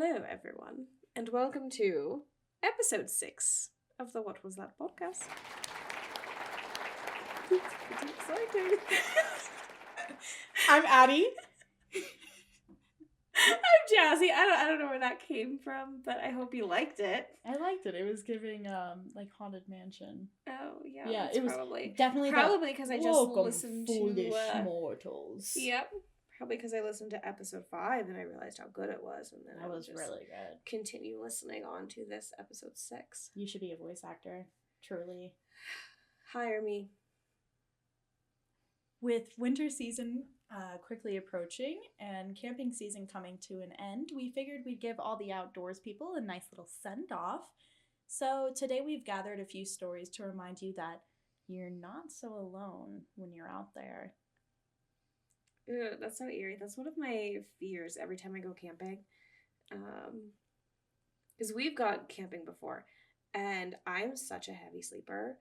Hello, everyone, and welcome to episode 6 of the What Was That podcast. It's exciting. I'm Addi. I'm Jazzy. I don't know where that came from, but I hope you liked it. I liked it. It was giving like Haunted Mansion. Oh yeah, Yeah, it was definitely because I just listened foolish to mortals. Yep. Probably because I listened to episode 5 and I realized how good it was, and then that was really good. Continue listening on to this episode 6. You should be a voice actor, truly. Hire me. With winter season quickly approaching and camping season coming to an end, we figured we'd give all the outdoors people a nice little send-off. So today we've gathered a few stories to remind you that you're not so alone when you're out there. Ugh, that's so eerie. That's one of my fears every time I go camping. Because we've gone camping before, and I'm such a heavy sleeper.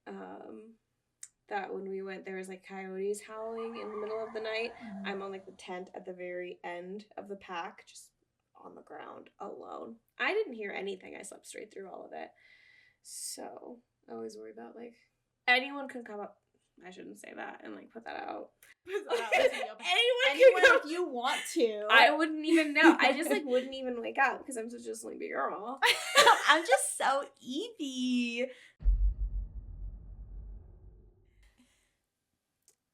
That when we went, there was like coyotes howling in the middle of the night. I'm on like the tent at the very end of the pack, just on the ground alone. I didn't hear anything. I slept straight through all of it. So I always worry about like anyone could come up. I shouldn't say that and like put that out. Anyone if you want to. I wouldn't even know. I just like wouldn't even wake up because I'm such a sleepy girl. I'm just so Evie.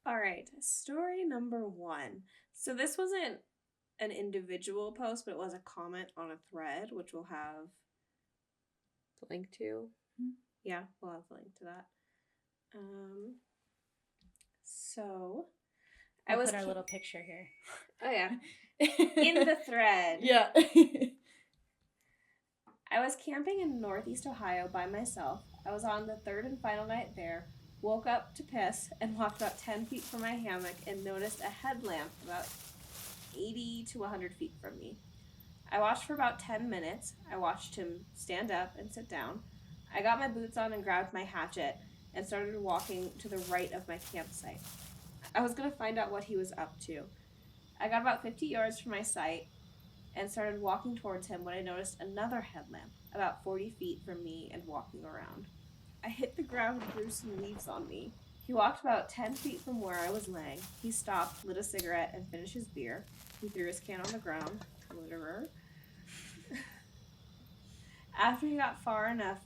All right, story number 1. So this wasn't an individual post, but it was a comment on a thread, which we'll have the link to. Yeah, we'll have the link to that. So I put our little picture here. Oh yeah, in the thread. Yeah. I was camping in Northeast Ohio by myself. I was on the 3rd and final night there. Woke up to piss and walked about 10 feet from my hammock and noticed a headlamp about 80 to 100 feet from me. I watched for about 10 minutes. I watched him stand up and sit down. I got my boots on and grabbed my hatchet and started walking to the right of my campsite. I was going to find out what he was up to. I got about 50 yards from my site and started walking towards him when I noticed another headlamp about 40 feet from me and walking around. I hit the ground and grew some leaves on me. He walked about 10 feet from where I was laying. He stopped, lit a cigarette, and finished his beer. He threw his can on the ground. Litterer. After he got far enough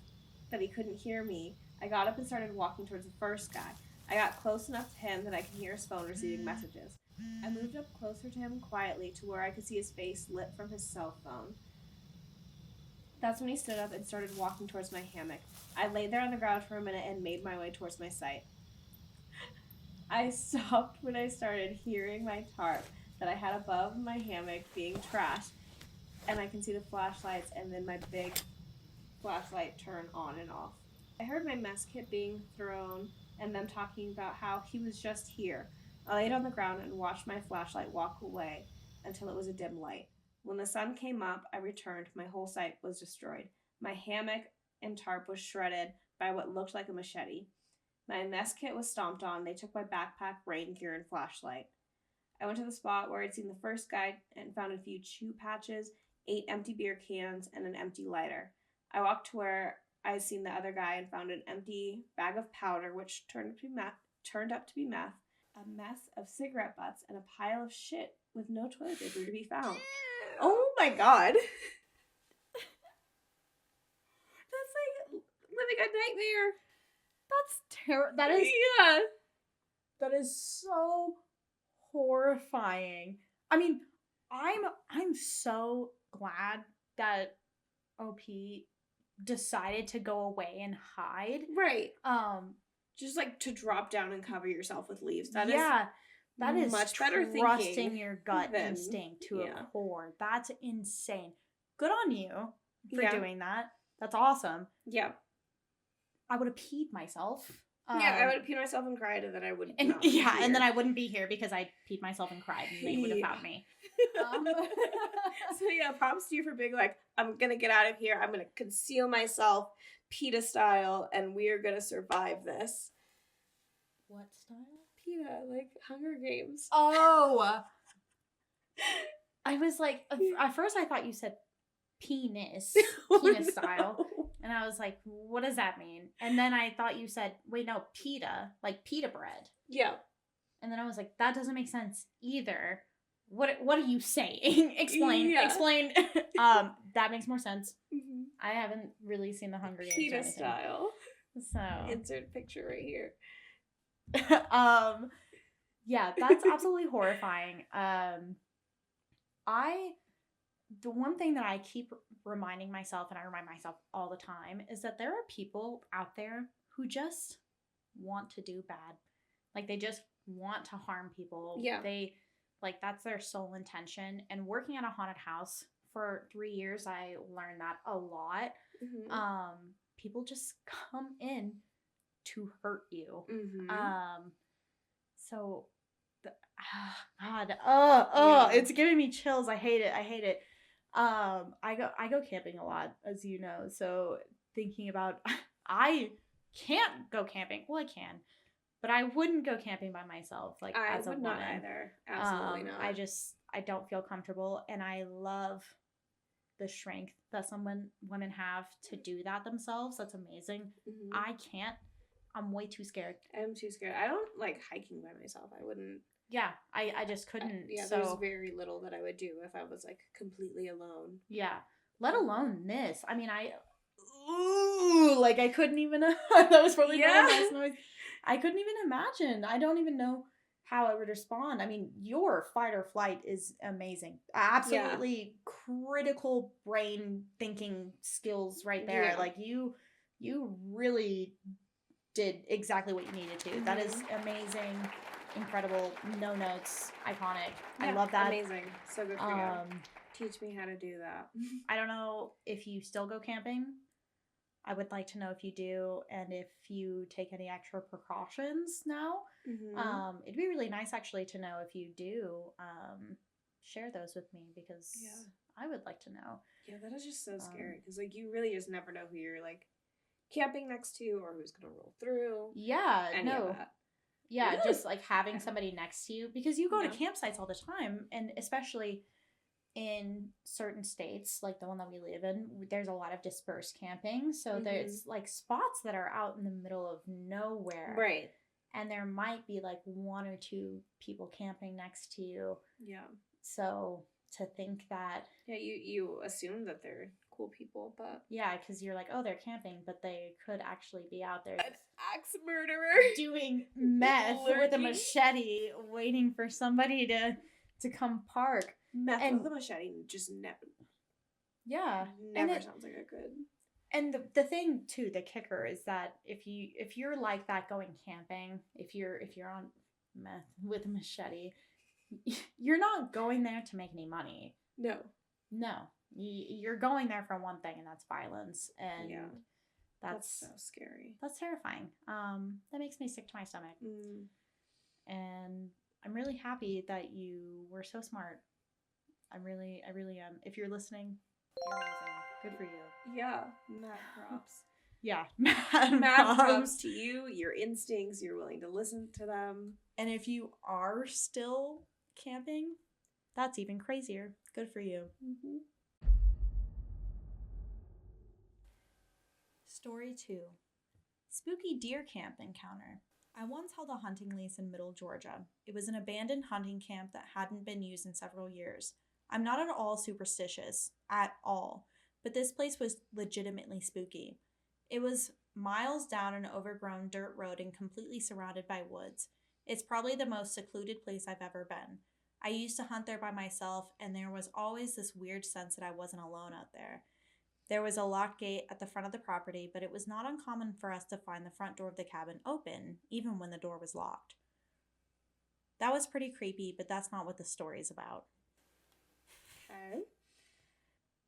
that he couldn't hear me, I got up and started walking towards the first guy. I got close enough to him that I could hear his phone receiving messages. I moved up closer to him quietly to where I could see his face lit from his cell phone. That's when he stood up and started walking towards my hammock. I lay there on the ground for a minute and made my way towards my site. I stopped when I started hearing my tarp that I had above my hammock being trashed, and I can see the flashlights and then my big flashlight turn on and off. I heard my mess kit being thrown and them talking about how he was just here. I laid on the ground and watched my flashlight walk away until it was a dim light. When the sun came up, I returned. My whole site was destroyed. My hammock and tarp was shredded by what looked like a machete. My mess kit was stomped on. They took my backpack, rain gear, and flashlight. I went to the spot where I'd seen the first guy and found a few chew patches, 8 empty beer cans, and an empty lighter. I walked to where I had seen the other guy and found an empty bag of powder, which turned up to be meth, a mess of cigarette butts, and a pile of shit with no toilet paper to be found. Oh my god. That's like living a nightmare. That's terrible. That is. Yeah. That is so horrifying. I mean, I'm so glad that OP decided to go away and hide. Right. Just like to drop down and cover yourself with leaves. That is much better trusting your gut instinct to a core. That's insane. Good on you for doing that. That's awesome. Yeah. I would have peed myself. I would have peed myself and cried, and then I would. And then I wouldn't be here because I peed myself and cried, and they would have found me. So yeah, props to you for being like, I'm gonna get out of here. I'm gonna conceal myself, PETA style, and we are gonna survive this. What style? PETA, like Hunger Games. Oh. I was like, at first I thought you said penis Oh, style. no. And I was like, what does that mean? And then I thought you said, wait, no, pita, like pita bread. Yeah. And then I was like, that doesn't make sense either. What are you saying? Explain. Yeah. Explain. That makes more sense. Mm-hmm. I haven't really seen the Hunger Games or Pita anything. style. So Insert picture right here. yeah, that's absolutely horrifying. The one thing that I keep reminding myself, and I remind myself all the time, is that there are people out there who just want to do bad. Like, they just want to harm people. Yeah. That's their sole intention. And working at a haunted house for 3 years, I learned that a lot. Mm-hmm. People just come in to hurt you. Mm-hmm. So, Yeah. it's giving me chills. I hate it. I go camping a lot, as you know. So thinking about, I can't go camping. Well, I can, but I wouldn't go camping by myself. Like, I as a would woman. not either. Absolutely not. I don't feel comfortable, and I love the strength that women have to do that themselves. That's amazing. Mm-hmm. I can't. I'm way too scared. I'm too scared. I don't like hiking by myself. I wouldn't. Yeah, I just couldn't. There's very little that I would do if I was like completely alone. Yeah, let alone this. I mean, I couldn't even. That was probably not a nice noise. I couldn't even imagine. I don't even know how I would respond. I mean, your fight or flight is amazing. Absolutely critical brain thinking skills right there. Yeah. Like you really did exactly what you needed to. Mm-hmm. That is amazing, incredible, no notes, iconic. Yeah, I love that. Amazing. So good for you. Teach me how to do that. I don't know if you still go camping. I would like to know if you do, and if you take any extra precautions now. Mm-hmm. It'd be really nice actually to know if you do. Share those with me, because I would like to know. Yeah, that is just so scary, because like you really just never know who you're like camping next to or who's gonna roll through. Yeah, yeah, just like having somebody next to you, because you go to campsites all the time, and especially in certain states like the one that we live in, there's a lot of dispersed camping, so there's like spots that are out in the middle of nowhere, right? And there might be like 1 or 2 people camping next to you. Yeah. So to think that you assume that they're cool people, but because you're like, oh, they're camping, but they could actually be out there an axe murderer doing meth with a machete, waiting for somebody to come park. Meth with a machete just never. Yeah, never sounds like a good. And the thing too, the kicker is that if you're like that going camping, if you're on meth with a machete, you're not going there to make any money. No, you're going there for one thing, and that's violence. And that's so scary. That's terrifying. That makes me sick to my stomach. And I'm really happy that you were so smart. I really am. If you're listening, you're amazing. Good for you. Yeah, mad props. Yeah, mad props to you, your instincts, you're willing to listen to them. And if you are still camping, that's even crazier. Good for you. Mm-hmm. Story 2. Spooky deer camp encounter. I once held a hunting lease in Middle Georgia. It was an abandoned hunting camp that hadn't been used in several years. I'm not at all superstitious, at all, but this place was legitimately spooky. It was miles down an overgrown dirt road and completely surrounded by woods. It's probably the most secluded place I've ever been. I used to hunt there by myself, and there was always this weird sense that I wasn't alone out there. There was a locked gate at the front of the property, but it was not uncommon for us to find the front door of the cabin open, even when the door was locked. That was pretty creepy, but that's not what the story's about. Okay.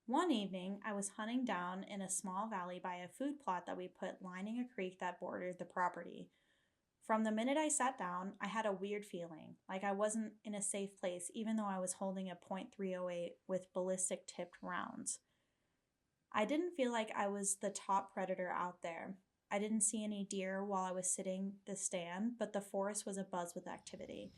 One evening, I was hunting down in a small valley by a food plot that we put lining a creek that bordered the property. From the minute I sat down, I had a weird feeling, like I wasn't in a safe place, even though I was holding a .308 with ballistic tipped rounds. I didn't feel like I was the top predator out there. I didn't see any deer while I was sitting the stand, but the forest was abuzz with activity.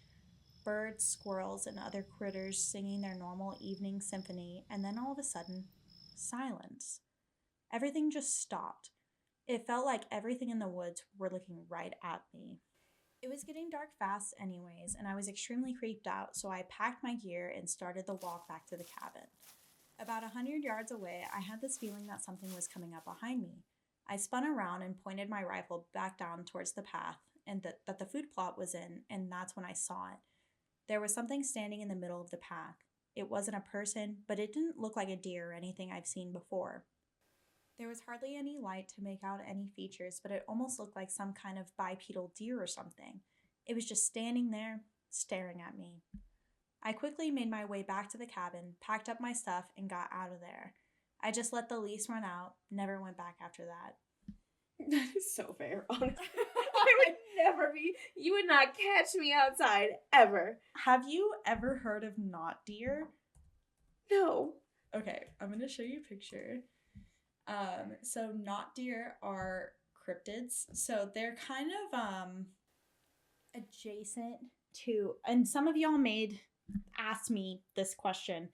Birds, squirrels, and other critters singing their normal evening symphony, and then all of a sudden, silence. Everything just stopped. It felt like everything in the woods were looking right at me. It was getting dark fast anyways, and I was extremely creeped out, so I packed my gear and started the walk back to the cabin. About 100 yards away, I had this feeling that something was coming up behind me. I spun around and pointed my rifle back down towards the path and that the food plot was in, and that's when I saw it. There was something standing in the middle of the path. It wasn't a person, but it didn't look like a deer or anything I've seen before. There was hardly any light to make out any features, but it almost looked like some kind of bipedal deer or something. It was just standing there, staring at me. I quickly made my way back to the cabin, packed up my stuff, and got out of there. I just let the lease run out, never went back after that. That is so fair, honestly. You would not catch me outside, ever. Have you ever heard of not deer? No. Okay, I'm going to show you a picture. So not deer are cryptids. So they're kind of adjacent to, and some of y'all asked me this question.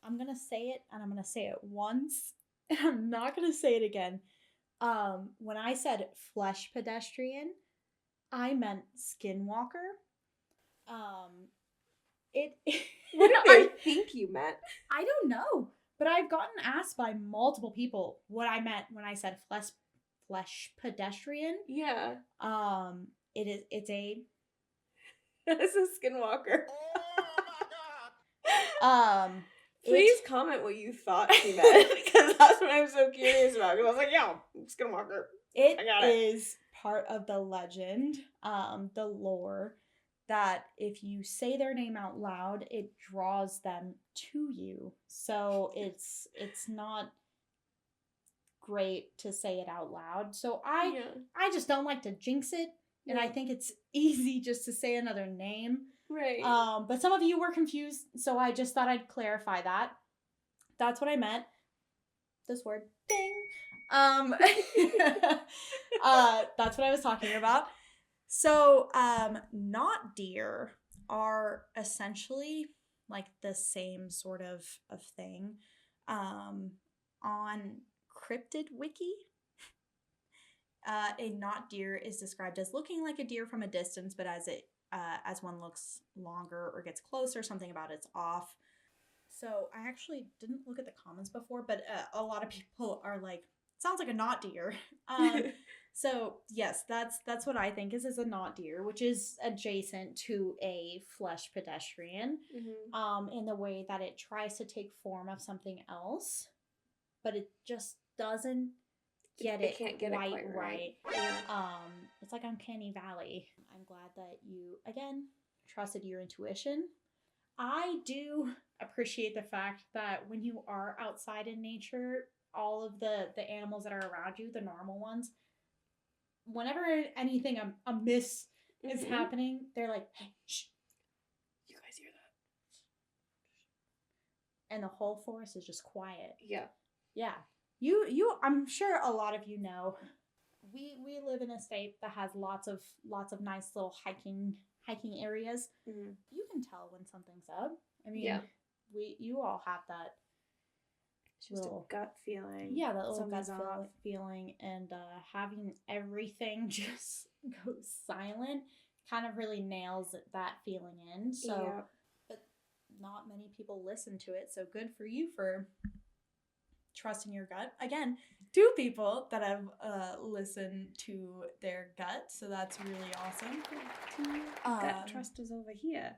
I'm going to say it, and I'm going to say it once, and I'm not going to say it again. When I said flesh pedestrian, I meant skinwalker. What did I think you meant? I don't know, but I've gotten asked by multiple people what I meant when I said flesh pedestrian. Yeah. It's a skinwalker. Oh my god. Please comment what you thought she meant, because that's what I'm so curious about. Because I was like, yeah, skinwalker. It is part of the legend, the lore, that if you say their name out loud, it draws them to you. So it's not great to say it out loud. So I just don't like to jinx it, and I think it's easy just to say another name. Right. But some of you were confused, so I just thought I'd clarify that. That's what I meant. This word. Ding. That's what I was talking about. So, not deer are essentially like the same sort of thing. On Cryptid Wiki, a not deer is described as looking like a deer from a distance, but as one looks longer or gets closer, something about it's off. So I actually didn't look at the comments before, but a lot of people are like, sounds like a not deer. So yes, that's what I think is a not deer, which is adjacent to a flesh pedestrian, in the way that it tries to take form of something else, but it just doesn't can't get quite right. Yeah. It's like Uncanny Valley. I'm glad that you again trusted your intuition. I do appreciate the fact that when you are outside in nature, all of the animals that are around you, the normal ones, whenever anything amiss is happening, they're like, hey, shh, you guys hear that? And the whole forest is just quiet. Yeah. Yeah. I'm sure a lot of you know, we live in a state that has lots of nice little hiking areas. Mm-hmm. You can tell when something's up. I mean, you all have that. It's just a gut feeling. Yeah, that little gut feeling, and having everything just go silent kind of really nails that feeling in. So, but not many people listen to it. So good for you for trusting your gut. Again, 2 people that have listened to their gut, so that's really awesome. Gut trust is over here,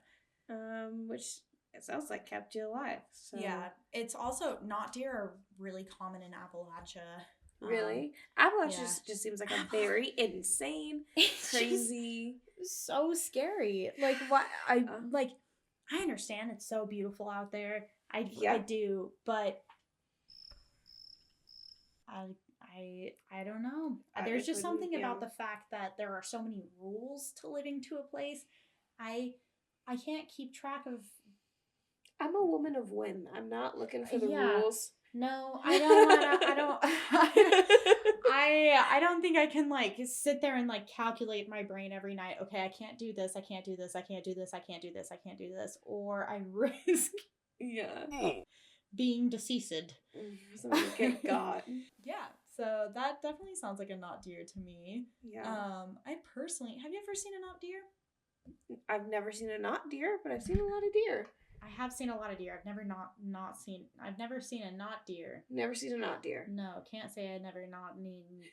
which it sounds like kept you alive. So. Yeah, it's also not deer are really common in Appalachia. Really? Appalachia just seems like a very insane, crazy, so scary. Like what I understand it's so beautiful out there. I do, but I don't know. There's just something about the fact that there are so many rules to living to a place. I can't keep track of. I'm a woman of whim. I'm not looking for the rules. No, I don't. I don't think I can sit there and calculate my brain every night. Okay, I can't do this. I can't do this. I can't do this. I can't do this. I can't do this. Or I risk being deceased. Somebody get got. Yeah, so that definitely sounds like a not deer to me. Yeah. I personally, have you ever seen a not deer? I've never seen a not deer, but I've seen a lot of deer. I have seen a lot of deer. I've never seen a not deer. Never seen a not deer. No, can't say I never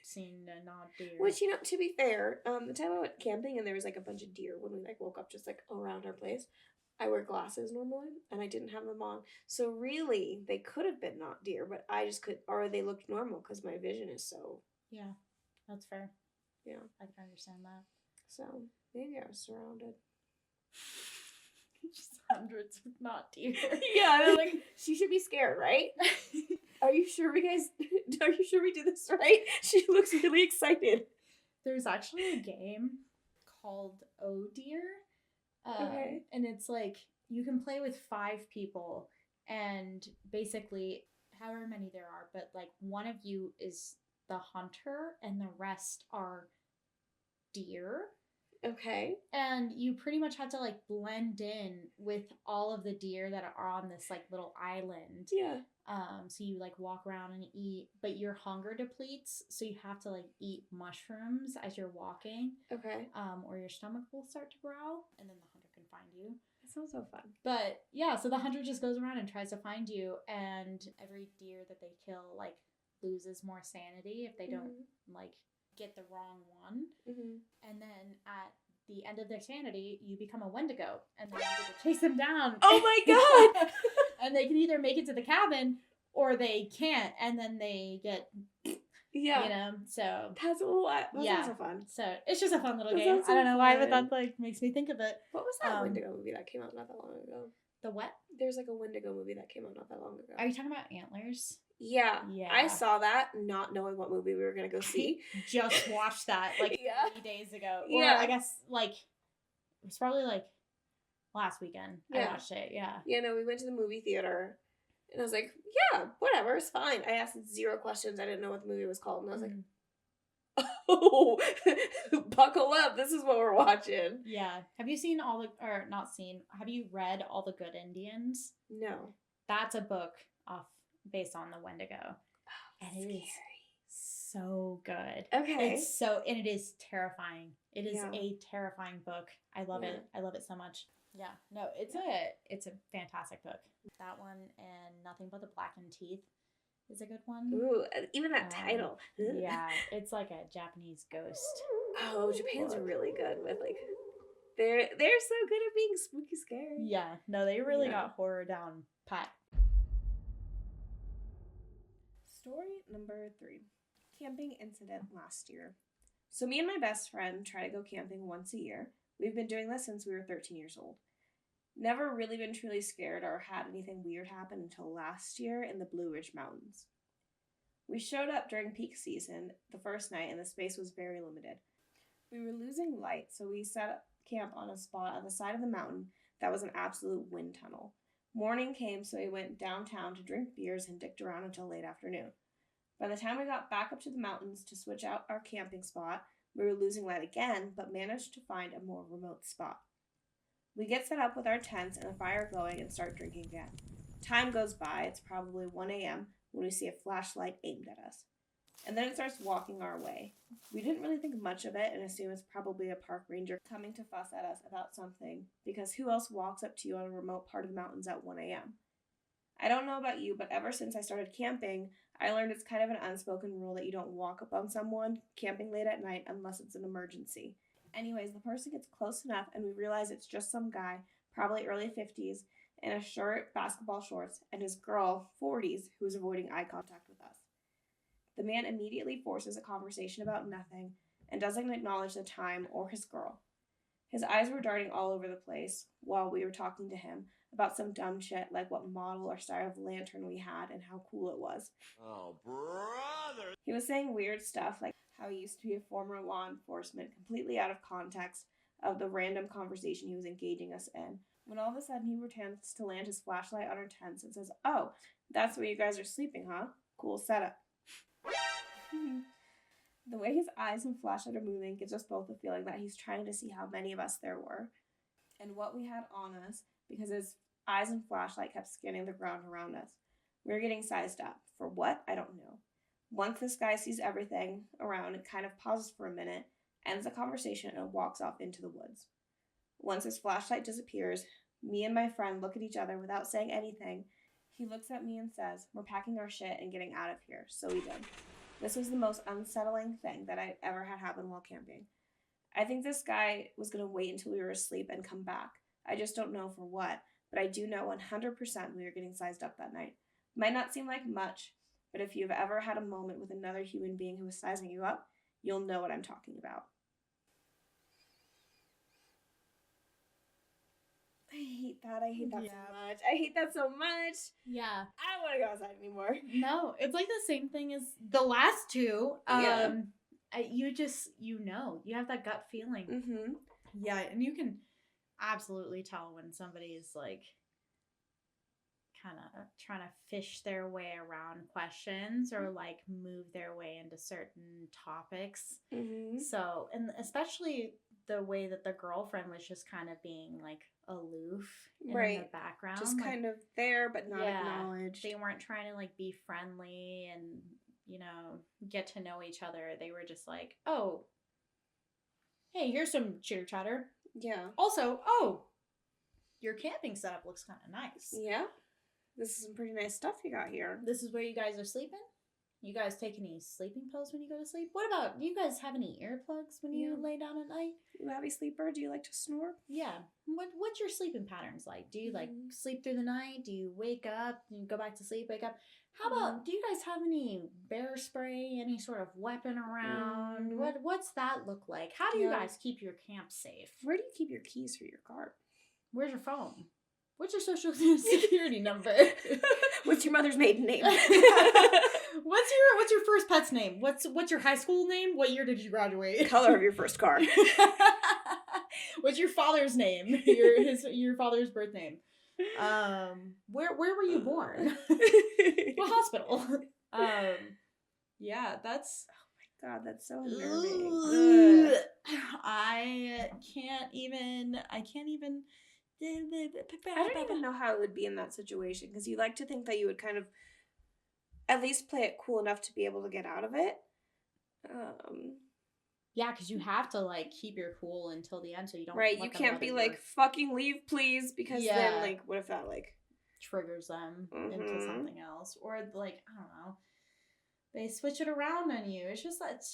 seen a not deer. Which, to be fair, the time I went camping and there was like a bunch of deer when we like woke up just like around our place. I wear glasses normally and I didn't have them on. So really, they could have been not deer, but I just could, or they looked normal because my vision is so. Yeah, that's fair. Yeah. I can understand that. So maybe I was surrounded. Just hundreds of not deer. Yeah, they're like, she should be scared, right? Are you sure we do this right? She looks really excited. There's actually a game called Oh Dear. Okay. And it's like you can play with 5 people and basically however many there are, but like one of you is the hunter and the rest are deer. Okay. And you pretty much have to like blend in with all of the deer that are on this like little island. Yeah. So you like walk around and eat, but your hunger depletes, so you have to like eat mushrooms as you're walking. Okay. Or your stomach will start to growl, and then the hunter can find you. That sounds so fun. But yeah, so the hunter just goes around and tries to find you, and every deer that they kill like loses more sanity if they don't like get the wrong one. And then at the end of their sanity, you become a Wendigo, and then you get to chase them down. Oh my god! And they can either make it to the cabin or they can't, and then they get, so. That's a lot. That's so fun. So it's just a fun little That game. sounds so I don't know why, but fun. that like makes me think of it. What was that Wendigo movie that came out not that long ago? The what? There's like a Wendigo movie that came out not that long ago. Are you talking about Antlers? Yeah. Yeah. I saw that not knowing what movie we were going to go see. Just watched that like 3 days ago. Or Yeah. I guess like it was probably like last weekend. Yeah. I watched it. Yeah. Yeah, no, we went to the movie theater and I was like, yeah, whatever, it's fine. I asked 0 questions. I didn't know what the movie was called. And I was like, oh, buckle up. This is what we're watching. Yeah. Have you seen have you read All the Good Indians? No. That's a book based on the Wendigo. Oh, and it is so good. Okay. And it is terrifying. It is a terrifying book. I love it. I love it so much. Yeah. No, it's a fantastic book. That one and Nothing But the Blackened Teeth is a good one. Ooh, even that title. Yeah, it's like a Japanese ghost. Oh, Japan's really good with like they're so good at being spooky scary. Yeah, no, they really got horror down pat. Story number 3. Camping incident last year. So me and my best friend try to go camping once a year. We've been doing this since we were 13 years old. Never really been truly scared or had anything weird happen until last year in the Blue Ridge Mountains. We showed up during peak season the first night and the space was very limited. We were losing light, so we set up camp on a spot on the side of the mountain that was an absolute wind tunnel. Morning came, so we went downtown to drink beers and dicked around until late afternoon. By the time we got back up to the mountains to switch out our camping spot, we were losing light again, but managed to find a more remote spot. We get set up with our tents and a fire going and start drinking again. Time goes by, it's probably 1 a.m. when we see a flashlight aimed at us. And then it starts walking our way. We didn't really think much of it and assume it's probably a park ranger coming to fuss at us about something, because who else walks up to you on a remote part of the mountains at 1 a.m.? I don't know about you, but ever since I started camping, I learned it's kind of an unspoken rule that you don't walk up on someone camping late at night unless it's an emergency. Anyways, the person gets close enough and we realize it's just some guy, probably early 50s, in a shirt, basketball shorts, and his girl, 40s, who's avoiding eye contact with us. The man immediately forces a conversation about nothing and doesn't acknowledge the time or his girl. His eyes were darting all over the place while we were talking to him about some dumb shit like what model or style of lantern we had and how cool it was. Oh, brother! He was saying weird stuff like how he used to be a former law enforcement, completely out of context of the random conversation he was engaging us in, when all of a sudden he returns to land his flashlight on our tents and says, "Oh, that's where you guys are sleeping, huh? Cool setup." The way his eyes and flashlight are moving gives us both the feeling that he's trying to see how many of us there were and what we had on us, because his eyes and flashlight kept scanning the ground around us. We're getting sized up. For what? I don't know. Once this guy sees everything around and kind of pauses for a minute, ends the conversation, and walks off into the woods. Once his flashlight disappears, me and my friend look at each other without saying anything. He looks at me and says, we're packing our shit and getting out of here. So we did. This was the most unsettling thing that I'd ever had happen while camping. I think this guy was going to wait until we were asleep and come back. I just don't know for what, but I do know 100% we were getting sized up that night. Might not seem like much, but if you've ever had a moment with another human being who is sizing you up, you'll know what I'm talking about. I hate that. I hate that so much. I hate that so much. Yeah. I don't want to go outside anymore. No, it's like the same thing as the last two. Yeah. You just, you have that gut feeling. Mm-hmm. Yeah, and you can absolutely tell when somebody is like kind of trying to fish their way around questions or like move their way into certain topics. Mm-hmm. So, and especially the way that the girlfriend was just kind of being like aloof in the background. Just like, kind of there, but not acknowledged. They weren't trying to like be friendly and, you know, get to know each other. They were just like, oh, hey, here's some chitter chatter. Yeah. Also, oh, your camping setup looks kind of nice. Yeah. This is some pretty nice stuff you got here. This is where you guys are sleeping? You guys take any sleeping pills when you go to sleep? What about, do you guys have any earplugs when you lay down at night? You a heavy sleeper? Do you like to snore? Yeah. What's your sleeping patterns like? Do you like sleep through the night? Do you wake up? Do you go back to sleep, wake up? How about, do you guys have any bear spray, any sort of weapon around? What's that look like? How do you guys keep your camp safe? Where do you keep your keys for your car? Where's your phone? What's your social security number? What's your mother's maiden name? What's your first pet's name? What's your high school name? What year did you graduate? Color of your first car. What's your father's name? Your father's birth name. Where were you born? What hospital? Yeah, that's. Oh my god, that's so unnerving. I can't even. I don't even know how it would be in that situation, because you like to think that you would kind of at least play it cool enough to be able to get out of it. Yeah, because you have to like keep your cool until the end, so you don't. Right, you can't be like, fucking leave, please, because then like, what if that like triggers them into something else, or like, I don't know, they switch it around on you. It's just that's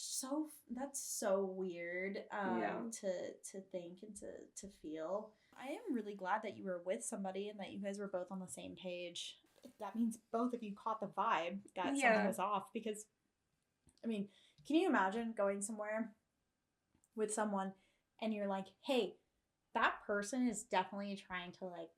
so weird to think and to feel. I am really glad that you were with somebody and that you guys were both on the same page. That means both of you caught the vibe that something was off, because, I mean, can you imagine going somewhere with someone and you're like, hey, that person is definitely trying to like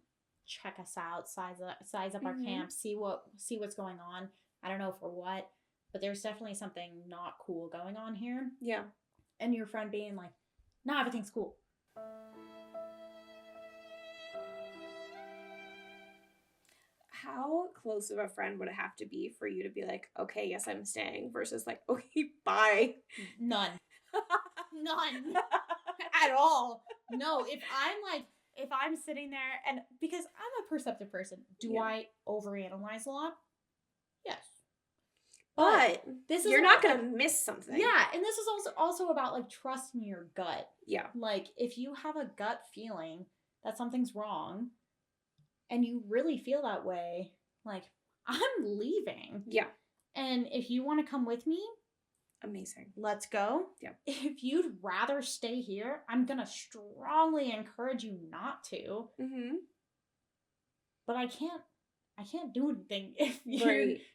check us out, size up our camp, see what's going on. I don't know for what, but there's definitely something not cool going on here. Yeah. And your friend being like, no, everything's cool. How close of a friend would it have to be for you to be like, okay, yes, I'm staying, versus like, okay, bye? None. None. At all. No, if I'm sitting there, and because I'm a perceptive person, do I overanalyze a lot? Yes. But this is you're not going to miss something. Yeah, and this is also about like trusting your gut. Yeah. Like if you have a gut feeling that something's wrong, and you really feel that way, like, I'm leaving. Yeah. And if you want to come with me, amazing. Let's go. Yeah. If you'd rather stay here, I'm going to strongly encourage you not to. Mm-hmm. But I can't do anything if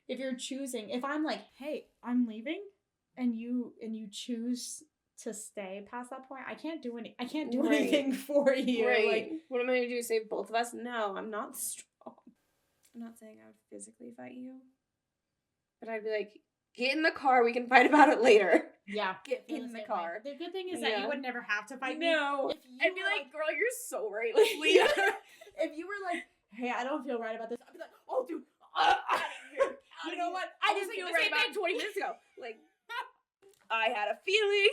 you're choosing. If I'm like, hey, I'm leaving, and you choose to stay past that point, I can't do anything for you. Right. Like, what am I gonna do? Save both of us? No, I'm not strong. I'm not saying I would physically fight you, but I'd be like, get in the car, we can fight about it later. Yeah. Get in the car. The good thing is that you would never have to fight me. No. I'd be like, girl, you're so right. Let's leave. If you were like, hey, I don't feel right about this, I'd be like, oh, dude, out of here. You know what? I just feel right about 20 minutes ago. Like, I had a feeling.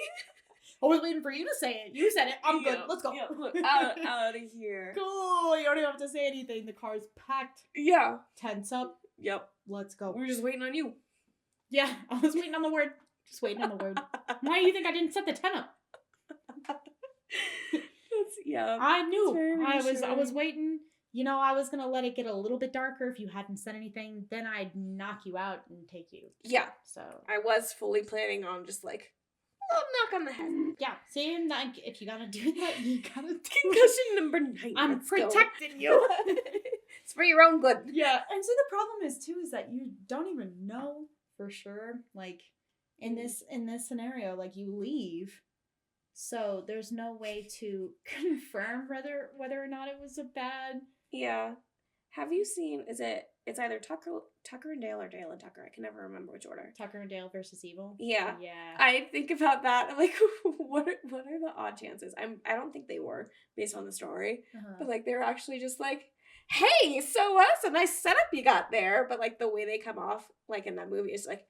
I was waiting for you to say it. You said it. I'm good. Let's go. Yeah, look, out of here. Cool. You don't even have to say anything. The car's packed. Yeah. Tents up. Yep. Let's go. We were just waiting on you. Yeah, I was waiting on the word. Just waiting on the word. Why do you think I didn't set the tent up? Yeah. I knew. I was Sure. waiting. You know, I was gonna let it get a little bit darker. If you hadn't said anything, then I'd knock you out and take you. Yeah. So I was fully planning on just like a little knock on the head. yeah. See, and like, if you gotta do that, you gotta do it. Concussion number 9. I'm Let's go. protecting you. It's for your own good. Yeah, and so the problem is too is that you don't even know for sure. Like in this scenario, like you leave, so there's no way to confirm whether or not it was a bad. Yeah. Have you seen? It's either Tucker and Dale or Dale and Tucker. I can never remember which order. Tucker and Dale versus Evil. Yeah. Yeah. I think about that. I'm like, what are the odd chances? I don't think they were based on the story, but like they were actually just like, hey, so what's a nice setup you got there? But like the way they come off, like in that movie, is like,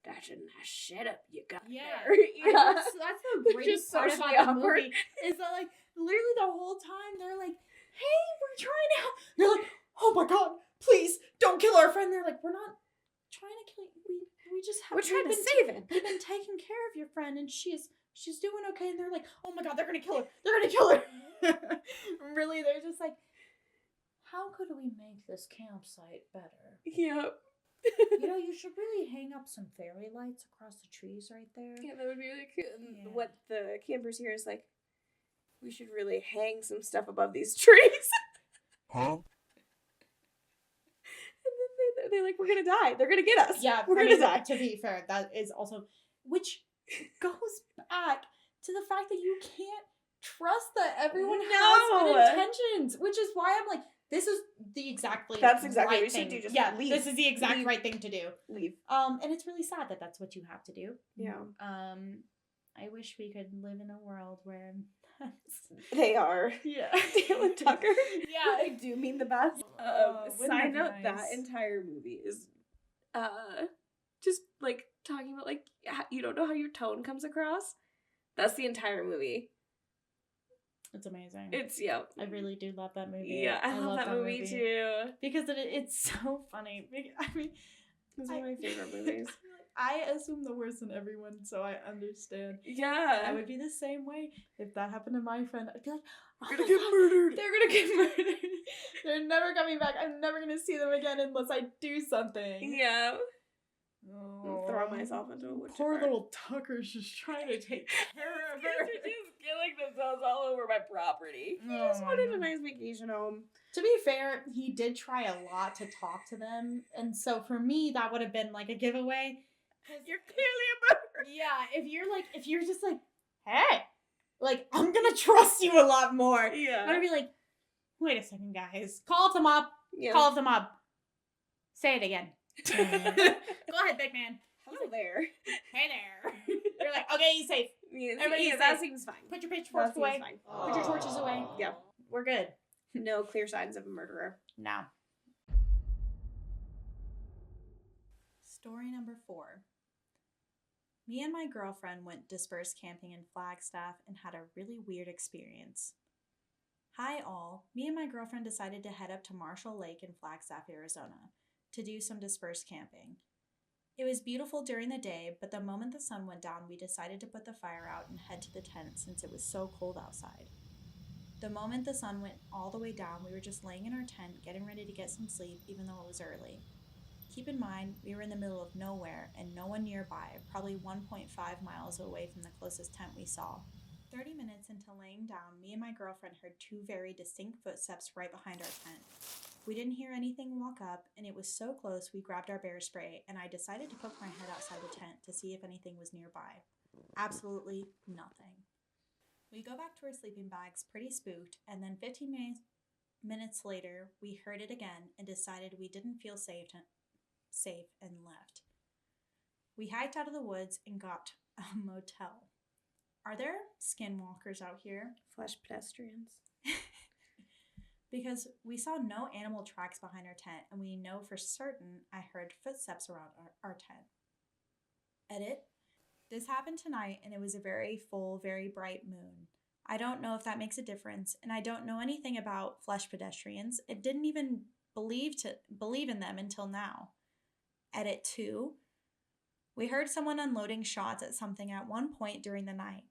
that's a nice setup you got there. Yeah. That's the They're greatest just part socially about the awkward. movie is that like literally the whole time they're like, hey, we're trying to help. They're like, oh my god, please don't kill our friend. They're like, we're not trying to kill you. We just have We're trying to we've been save it. We've been taking care of your friend and she's doing okay. And they're like, oh my god, they're gonna kill her. They're gonna kill her. Really, they're just like, how could we make this campsite better? Yeah. You know, you should really hang up some fairy lights across the trees right there. Yeah, that would be really cute. And Yeah. what the campers here is like, we should really hang some stuff above these trees. Huh? And then they're like, we're gonna die. They're gonna get us. Yeah, we're I gonna mean, die. to be fair, that is also, which goes back to the fact that you can't trust that everyone has No. good intentions, which is why I'm like, this is the exactly That's exactly right what you thing. should do, just yeah, leave. this is the exact Leave. right thing to do. Leave. And it's really sad that that's what you have to do. Yeah. I wish we could live in a world where They are. yeah, Dale and Tucker. Yeah, I do mean the best. wouldn't Side that be note, nice? that entire movie is just like talking about like you don't know how your tone comes across. That's the entire movie. it's amazing. It's yeah. I really do love that movie. Yeah, I love that movie too. Because it's so funny. I mean, It's one of my favorite movies. I assume the worst in everyone, so I understand. Yeah. I would be the same way if that happened to my friend. I'd be like, oh You're gonna my get God, murdered. They're gonna get murdered. They're never coming back. I'm never gonna see them again unless I do something. Yeah. Oh, Throw myself into a wood poor chipper. little Tucker's just trying to take care of her. They're just killing themselves all over my property. He Oh just my wanted a God. nice vacation home. To be fair, he did try a lot to talk to them, and so for me, that would have been like a giveaway. You're clearly a murderer. Yeah, if you're just like, hey, like, I'm gonna trust you a lot more. I'm Yeah. gonna be like, wait a second, guys. Call up the mob. Yeah. Call up the mob. Say it again. Go ahead, big man. Hello there. Hey there. You're like, okay, he's safe. Everybody Yeah, is that safe. seems fine. Put your That pitchforks seems away. fine. Put your torches away. Yeah. We're good. No clear signs of a murderer. No. Story number 4. Me and my girlfriend went dispersed camping in Flagstaff and had a really weird experience. Hi all, me and my girlfriend decided to head up to Marshall Lake in Flagstaff, Arizona, to do some dispersed camping. It was beautiful during the day, but the moment the sun went down, we decided to put the fire out and head to the tent since it was so cold outside. The moment the sun went all the way down, we were just laying in our tent, getting ready to get some sleep, even though it was early. Keep in mind, we were in the middle of nowhere and no one nearby, probably 1.5 miles away from the closest tent we saw. 30 minutes into laying down, me and my girlfriend heard 2 very distinct footsteps right behind our tent. We didn't hear anything walk up, and it was so close we grabbed our bear spray, and I decided to poke my head outside the tent to see if anything was nearby. Absolutely nothing. We go back to our sleeping bags pretty spooked, and then 15 minutes later, we heard it again and decided we didn't feel safe and left. We hiked out of the woods and got a motel. Are there skinwalkers out here? Flesh pedestrians. Because we saw no animal tracks behind our tent, and we know for certain I heard footsteps around our tent. Edit. This happened tonight, and it was a very full, very bright moon. I don't know if that makes a difference, and I don't know anything about flesh pedestrians. It didn't even believe in them until now. Edit 2. We heard someone unloading shots at something at one point during the night.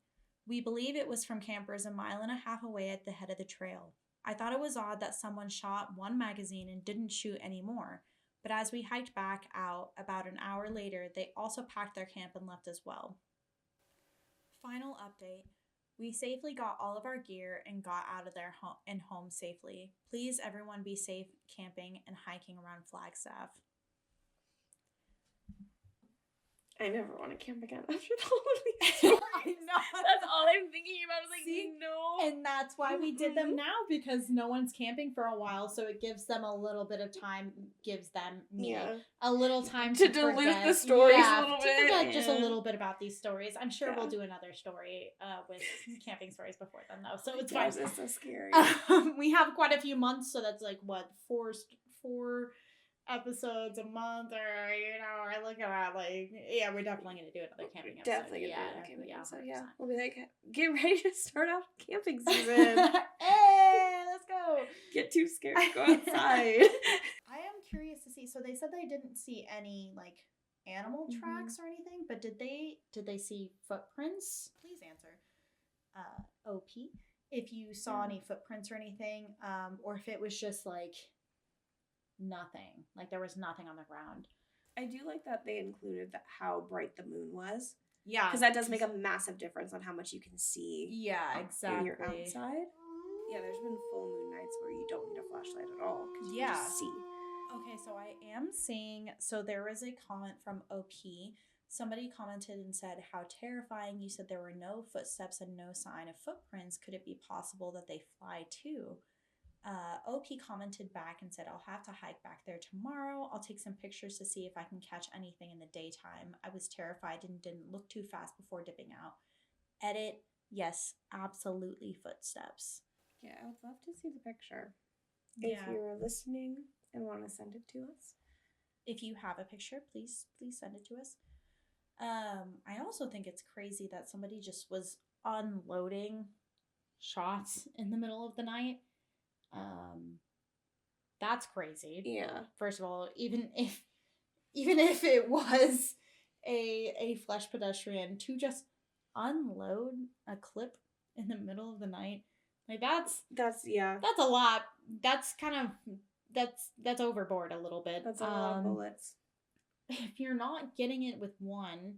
We believe it was from campers 1.5 miles away at the head of the trail. I thought it was odd that someone shot one magazine and didn't shoot any more, but as we hiked back out about an hour later, they also packed their camp and left as well. Final update. We safely got all of our gear and got out of there and home safely. Please, everyone, be safe camping and hiking around Flagstaff. I never want to camp again after all of these stories. I know. That's all I'm thinking about. I was like, See? no. And that's why we did them now, because no one's camping for a while, so it gives them a little bit of time, a little time to to dilute forget. the stories Yeah, a little to bit. forget just a Yeah. little bit about these stories. I'm sure Yeah. we'll do another story with camping stories before then, though, so it's Gosh, fine. it's so scary. We have quite a few months, so that's like, what, four episodes a month, or I look at like, yeah, we're definitely gonna do another camping episode. Definitely gonna do another camping episode. Yeah, 100%. we'll be like, get ready to start off camping season. Hey, let's go. Get too scared to go outside. I am curious to see. So they said they didn't see any like animal tracks or anything, but did they see footprints? Please answer. OP, if you saw any footprints or anything, or if it was just like nothing, like there was nothing on the ground. I do like that they included how bright the moon was. Yeah, Because that does make a massive difference on how much you can see. Yeah, exactly. When you're outside. Yeah, there's been full moon nights where you don't need a flashlight at all because you Yeah. can just see. Okay, so I am seeing, so there was a comment from OP. Somebody commented and said, how terrifying. You said there were no footsteps and no sign of footprints. Could it be possible that they fly too? OP commented back and said, I'll have to hike back there tomorrow. I'll take some pictures to see if I can catch anything in the daytime. I was terrified and didn't look too fast before dipping out. Edit, yes, absolutely footsteps. Yeah, I would love to see the picture. Yeah. If you're listening and want to send it to us. If you have a picture, please send it to us. I also think it's crazy that somebody just was unloading shots in the middle of the night. That's crazy. Yeah. First of all, even if it was a flesh pedestrian, to just unload a clip in the middle of the night, like that's a lot. That's kind of that's overboard a little bit. That's a lot of bullets. If you're not getting it with one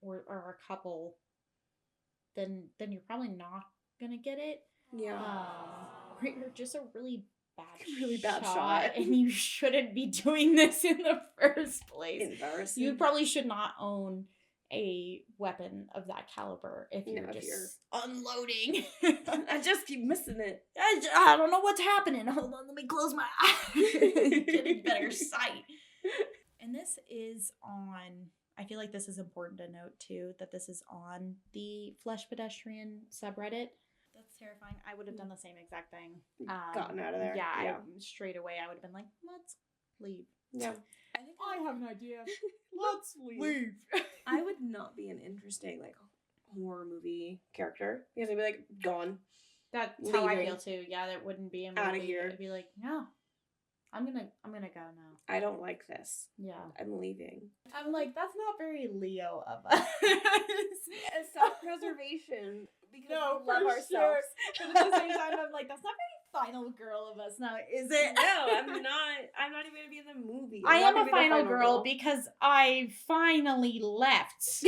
or a couple, then you're probably not gonna get it. Yeah. Or you're just a really bad shot. and you shouldn't be doing this in the first place. Embarrassing. You probably should not own a weapon of that caliber if you're unloading. I just keep missing it. I don't know what's happening. Hold on, let me close my eyes. Getting better sight. And this is on, I feel like this is important to note too, that this is on the Flesh Pedestrian subreddit. That's terrifying. I would have done the same exact thing. Gotten out of there. Yeah. Straight away I would have been like, let's leave. Yeah. I have an idea. Let's leave. I would not be an interesting like horror movie character because I'd be like gone. That's how I feel too. Yeah, that wouldn't be a movie. Out of here. I'd be like, no, I'm gonna go now. I don't like this. Yeah, I'm leaving. I'm like, that's not very Leo of us. Self-preservation because No, we love for ourselves. sure. But at the same time, I'm like, that's not very final girl of us now, is it? No, I'm not even gonna be in the movie. I I'm am not a gonna be the final girl because I finally left.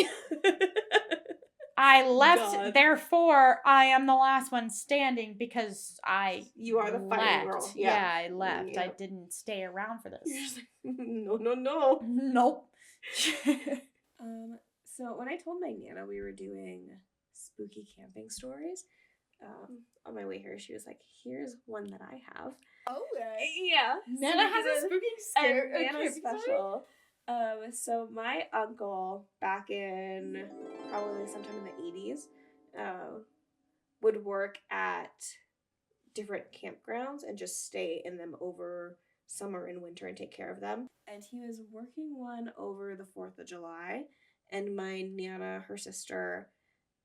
I left, God. therefore I am the last one standing because You are the final girl. Yeah, I left. Yeah. I didn't stay around for this. You're just like, no. Nope. So when I told my Nana we were doing spooky camping stories, on my way here, she was like, "Here's one that I have." Oh, Yeah. Nana has a spooky scare. Nana special. So my uncle back in probably sometime in the 80s, would work at different campgrounds and just stay in them over summer and winter and take care of them. And he was working one over the 4th of July, and my Nana, her sister,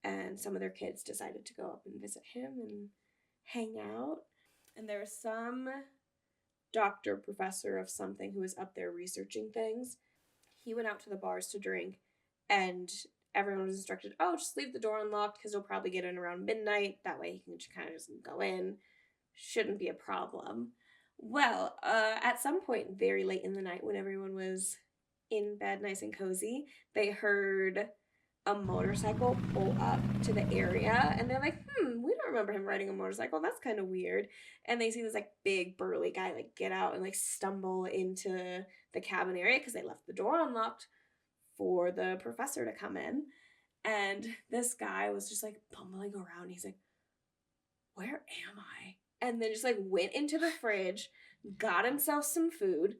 and some of their kids decided to go up and visit him and hang out. And there was some doctor, professor of something who was up there researching things. He went out to the bars to drink, and everyone was instructed, oh, just leave the door unlocked because he'll probably get in around midnight. That way he can kind of just go in. Shouldn't be a problem. Well, at some point very late in the night when everyone was in bed nice and cozy, they heard a motorcycle pull up to the area, and they're like, we don't remember him riding a motorcycle. That's kind of weird. And they see this like big burly guy like get out and like stumble into the cabin area because they left the door unlocked for the professor to come in. And this guy was just like bumbling around. He's like, where am I? And then just like went into the fridge, got himself some food,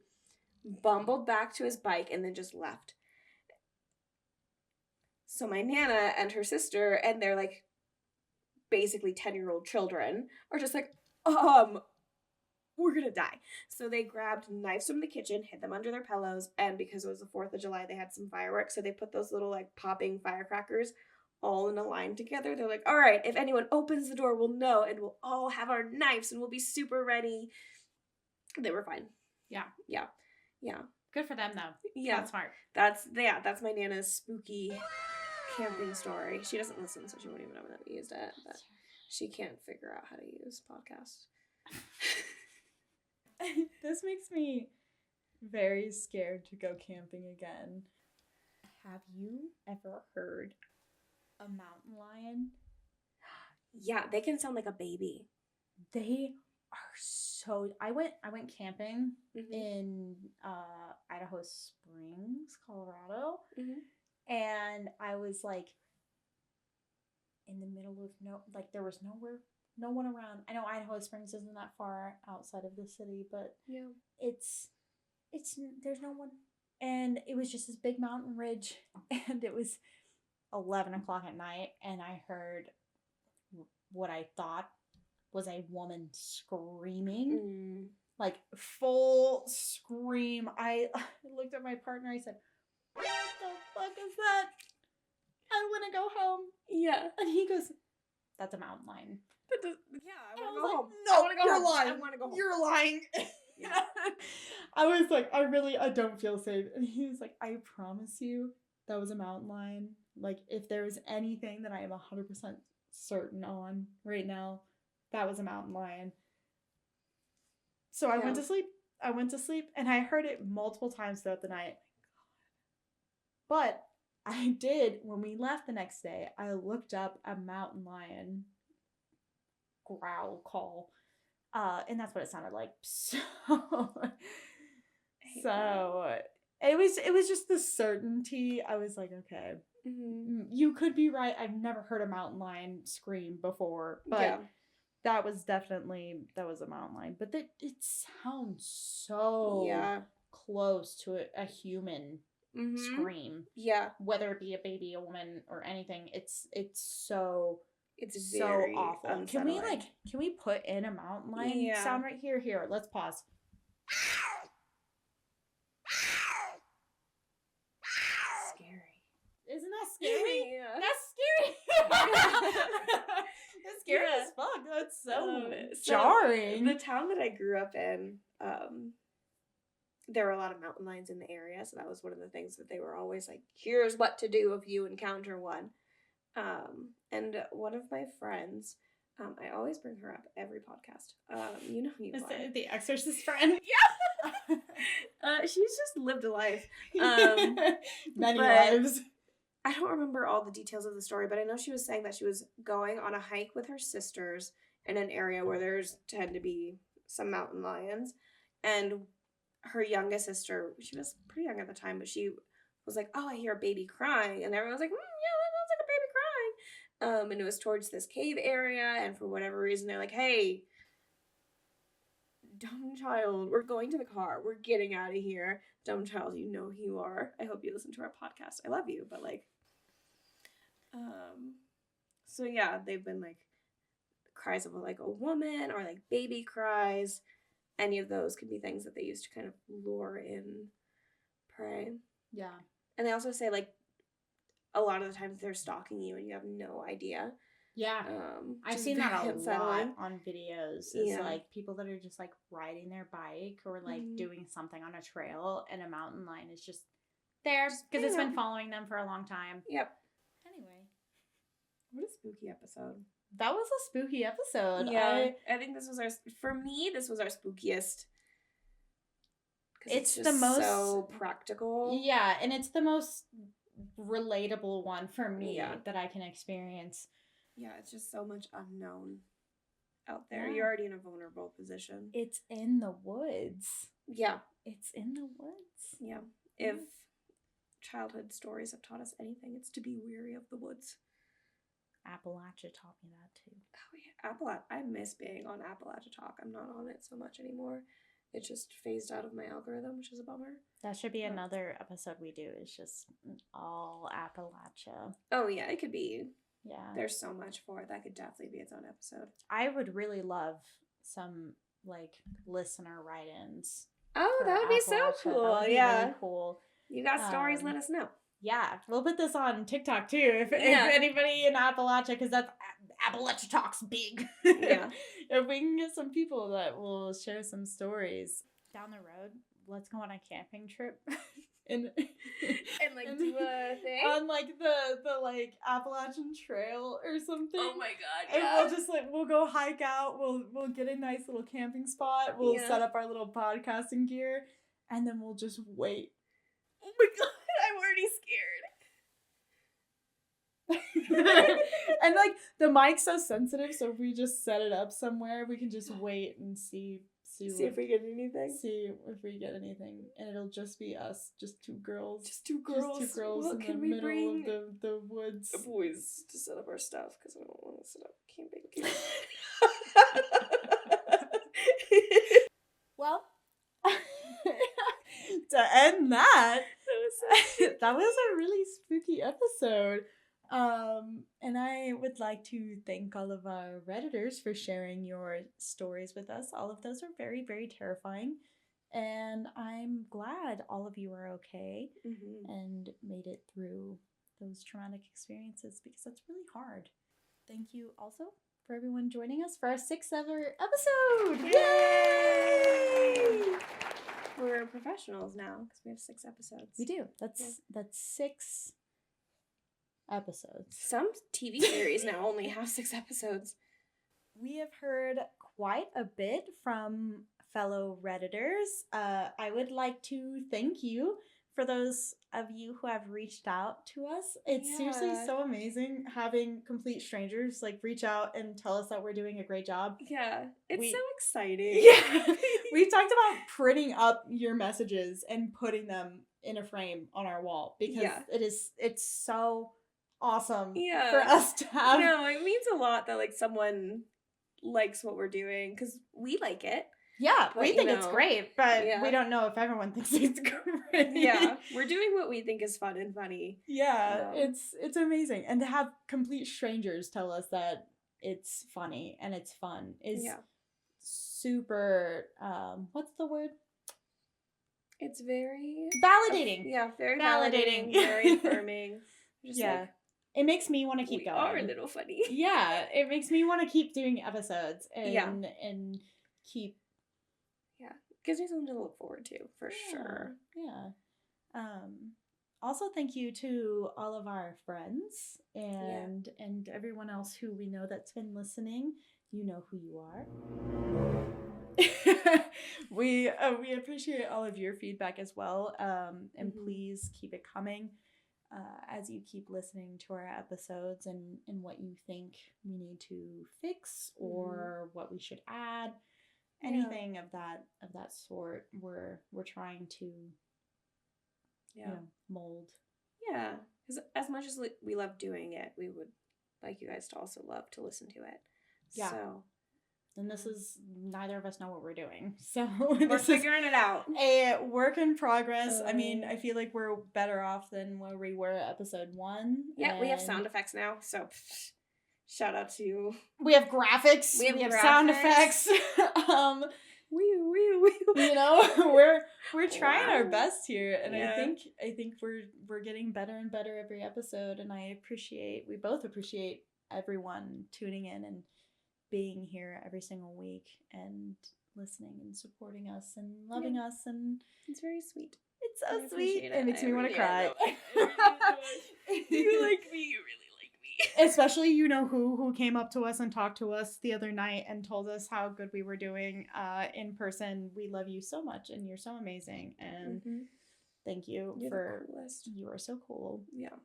bumbled back to his bike, and then just left. So my Nana and her sister and their like basically 10-year-old children are just like, we're gonna die. So they grabbed knives from the kitchen, hid them under their pillows, and because it was the 4th of July, they had some fireworks, so they put those little like popping firecrackers all in a line together. They're like, all right, if anyone opens the door, we'll know, and we'll all have our knives, and we'll be super ready. They were fine. Yeah. Good for them, though. Yeah. That's smart. That's my Nana's spooky camping story. She doesn't listen, so she won't even know that we used it, but she can't figure out how to use podcasts. This makes me very scared to go camping again. Have you ever heard a mountain lion? Yeah, they can sound like a baby. They are so... I went camping Mm-hmm. in Idaho Springs, Colorado. Mm-hmm. And I was like in the middle of there was no one around. I know Idaho Springs isn't that far outside of the city, but yeah, it's there's no one. And it was just this big mountain ridge, and it was 11 o'clock at night, and I heard what I thought was a woman screaming. Like full scream. I looked at my partner, I said, what the fuck is that? I want to go home. Yeah. And he goes, that's a mountain lion. I want to go home. No, I want to go you're home. lying. I want to go home. You're lying. Yeah. I was like, I don't feel safe. And he was like, I promise you that was a mountain lion. Like, if there was anything that I am 100% certain on right now, that was a mountain lion. So I went to sleep, and I heard it multiple times throughout the night. But I did, when we left the next day, I looked up a mountain lion growl call, and that's what it sounded like. So it was just the certainty. I was like, okay, you could be right. I've never heard a mountain lion scream before, but yeah. That was a mountain lion. But it sounds so close to a human scream. Yeah. Whether it be a baby, a woman, or anything, it's so awful. Unsettling. Can we put in a mountain lion sound right here? Here, let's pause. Scary. Isn't that scary? Yeah. That's scary. It's scary as fuck. That's so jarring. The town that I grew up in, there were a lot of mountain lions in the area, so that was one of the things that they were always like, here's what to do if you encounter one. And one of my friends, I always bring her up every podcast. You know who you are. The Exorcist friend? Yeah. She's just lived a life. Many lives. I don't remember all the details of the story, but I know she was saying that she was going on a hike with her sisters in an area where there's tend to be some mountain lions. And her youngest sister, she was pretty young at the time, but she was like, oh, I hear a baby crying. And everyone was like, yeah, that sounds like a baby crying. And it was towards this cave area. And for whatever reason, they're like, hey, dumb child, we're going to the car. We're getting out of here. Dumb child, you know who you are. I hope you listen to our podcast. I love you, but like, so yeah, they've been like cries of like a woman or like baby cries. Any of those could be things that they use to kind of lure in prey. Yeah. And they also say like a lot of the times they're stalking you and you have no idea. Yeah. I've Just seen that very a unsettling. lot on videos. Is Yeah. like people that are just like riding their bike or like doing something on a trail, and a mountain lion is just there because it's been following them for a long time. Yep. Anyway, what a spooky episode. That was a spooky episode. Yeah, I think this was for me, this was our spookiest. It's just the most so practical. Yeah, and it's the most relatable one for me Yeah. that I can experience. Yeah, it's just so much unknown out there. Yeah. You're already in a vulnerable position. It's in the woods. Yeah. It's in the woods. Yeah. If childhood stories have taught us anything, it's to be weary of the woods. Appalachia taught me that too. Oh yeah, I miss being on Appalachia Talk. I'm not on it so much anymore. It just phased out of my algorithm, which is a bummer. That should be another episode we do. Is just all Appalachia. Oh yeah, it could be. Yeah. There's so much for it. That could definitely be its own episode. I would really love some like listener write-ins. Oh, that would be so cool. That would be really cool. You got stories, let us know. Yeah, we'll put this on TikTok too. If anybody in Appalachia, because that's Appalachia Talk's big. Yeah. If we can get some people that will share some stories down the road, let's go on a camping trip. and like do a thing on like the like Appalachian Trail or something. Oh my god! And Yeah. we'll just we'll go hike out. We'll get a nice little camping spot. We'll set up our little podcasting gear, and then we'll just wait. Oh my god! I'm already scared. And like the mic's so sensitive, so if we just set it up somewhere, we can just wait and see if we get anything. See if we get anything, and it'll just be us, just two girls. Just two girls. What in the middle of the woods. The boys to set up our stuff because I don't want to set up camping gear. Well, to end that was a really spooky episode. And I would like to thank all of our Redditors for sharing your stories with us. All of those are very, very terrifying. And I'm glad all of you are okay and made it through those traumatic experiences because that's really hard. Thank you also for everyone joining us for our 6th ever episode. Yay! We're professionals now because we have 6 episodes. We do. That's 6 episodes. Some TV series now only have 6 episodes. We have heard quite a bit from fellow Redditors. I would like to thank you for those of you who have reached out to us. It's seriously so amazing having complete strangers like reach out and tell us that we're doing a great job. Yeah, it's so exciting. Yeah, we've talked about printing up your messages and putting them in a frame on our wall because it's so awesome for us to have. No, it means a lot that like someone likes what we're doing because we like it. Yeah, we think it's great, but we don't know if everyone thinks it's great. Yeah, we're doing what we think is fun and funny. Yeah, it's amazing. And to have complete strangers tell us that it's funny and it's fun is super, what's the word? It's very... validating. Very validating, very affirming. Just like, it makes me want to keep going. We are a little funny. Yeah, it makes me want to keep doing episodes and keep... Gives me something to look forward to, for sure. Yeah. Also, thank you to all of our friends and everyone else who we know that's been listening. You know who you are. We appreciate all of your feedback as well. And please keep it coming as you keep listening to our episodes and what you think we need to fix or what we should add. Anything of that sort, we're trying to mold. Yeah, because as much as we love doing it, we would like you guys to also love to listen to it. Yeah. So, and this is neither of us know what we're doing, so we're figuring it out. A work in progress. I mean, I feel like we're better off than where we were at episode 1. Yeah, we have sound effects now, so. Shout out to... We have graphics. We have sound effects. You know, we're trying our best here, and Yeah. I think we're getting better and better every episode, and we both appreciate everyone tuning in and being here every single week and listening and supporting us and loving us, and It's very sweet. it's I so sweet. appreciate It makes me want to cry. You like me. You really like me. Especially, you know who came up to us and talked to us the other night and told us how good we were doing in person. We love you so much, and you're so amazing, and thank you You're for the coolest. you are so cool. Yeah.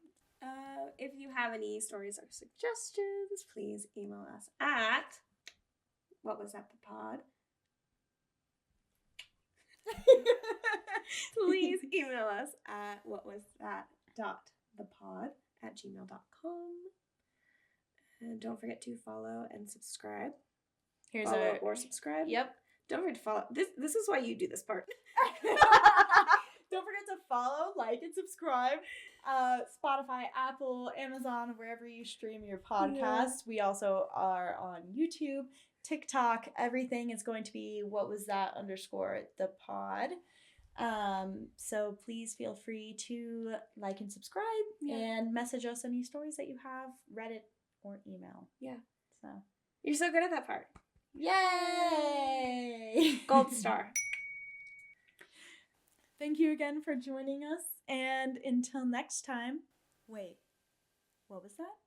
If you have any stories or suggestions, please email us at what was that, the pod? Please email us at whatwasthat.thepod@gmail.com. And don't forget to follow and subscribe. Follow or subscribe. Yep. Don't forget to follow. This is why you do this part. Don't forget to follow, like, and subscribe. Spotify, Apple, Amazon, wherever you stream your podcast. Yeah. We also are on YouTube, TikTok. Everything is going to be _the pod. So please feel free to like and subscribe and message us any stories that you have, Reddit or email. Yeah. So You're so good at that part. yay! Gold star. Thank you again for joining us, and until next time. Wait, what was that?